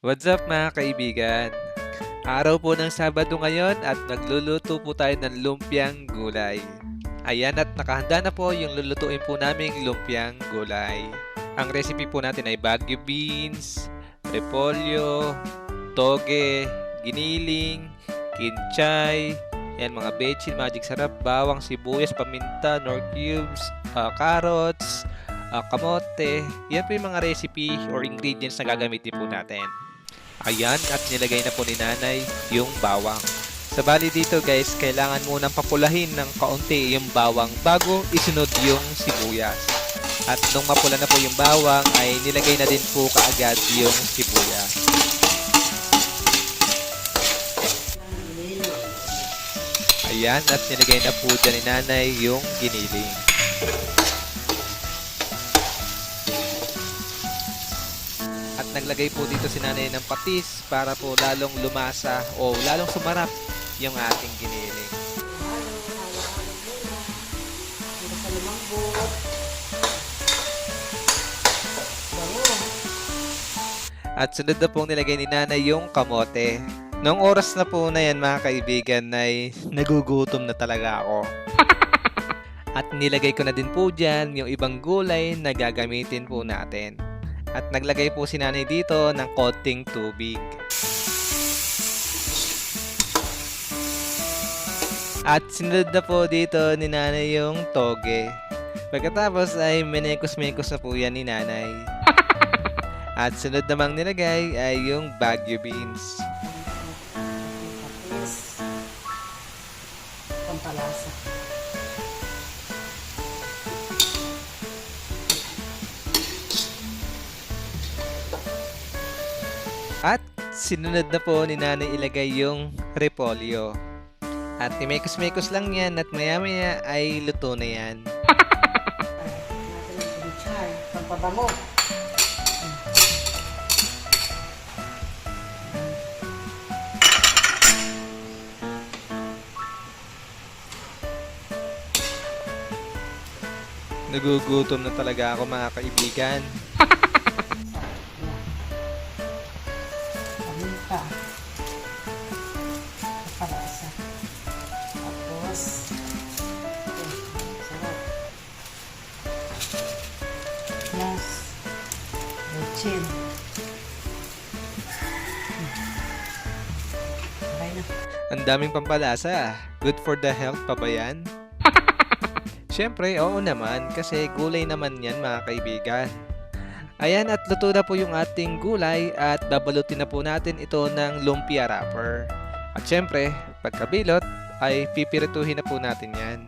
What's up mga kaibigan? Araw po ng Sabado ngayon at nagluluto po tayo ng lumpiang gulay. Ayan at nakahanda na po yung lulutuin po naming lumpiang gulay. Ang recipe po natin ay Baguio beans, repolyo, toge, giniling, kinchay, yan mga bechin, magic sarap, bawang, sibuyas, paminta, nor cubes, carrots, kamote. Yan po yung mga recipe or ingredients na gagamitin po natin. Ayan, at nilagay na po ni nanay yung bawang. Sa bali dito guys, kailangan munang papulahin ng kaunti yung bawang bago isunod yung sibuyas. At nung mapula na po yung bawang ay nilagay na din po kaagad yung sibuyas. Ayan, at nilagay na po dyan ni nanay yung giniling. At naglagay po dito si nanay ng patis para po lalong lumasa o lalong sumarap yung ating giniling. At sunod na pong nilagay ni nanay yung kamote. Noong oras na po na yan mga kaibigan ay nagugutom na talaga ako. At nilagay ko na din po dyan yung ibang gulay na gagamitin po natin. At naglagay po si nanay dito ng konting tubig. At sinunod na po dito ni nanay yung toge. Pagkatapos ay minekos-mekos na po yan ni nanay. At sunod namang nilagay ay yung Baguio beans. Tapos, pampalasa. At sinunod na po ni nanay ilagay yung repolyo. At imekos-mekos lang yan at maya-maya ay luto na yan. Natin yung kinchay, pampabango. Nagugutom na talaga ako mga kaibigan. Paminta. Pampalasa. Tapos, sarap. Plus, bechin. Okay na. Ang daming pampalasa. Good for the health pa ba yan? Siyempre, oo naman kasi gulay naman yan mga kaibigan. Ayan at luto na po yung ating gulay at babalutin na po natin ito ng lumpia wrapper. At siyempre, pagkabilot ay pipirituhin na po natin yan.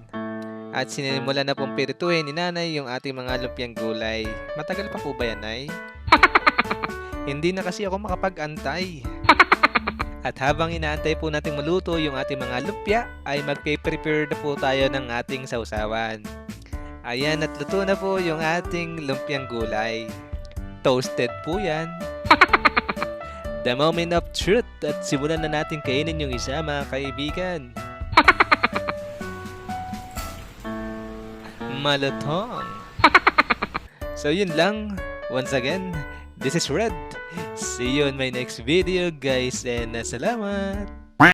At sinimulan na pong pirituhin ni nanay yung ating mga lumpiang gulay. Matagal pa po ba yan, nay? Hindi na kasi ako makapag-antay. At habang inaantay po natin maluto yung ating mga lumpia, ay magpe-prepare na po tayo ng ating sausawan. Ayan at luto na po yung ating lumpiang gulay. Toasted po yan. The moment of truth at simulan na natin kainin yung isa mga kaibigan. Malutong. So yun lang. Once again, this is Red. See you in my next video guys and salamat!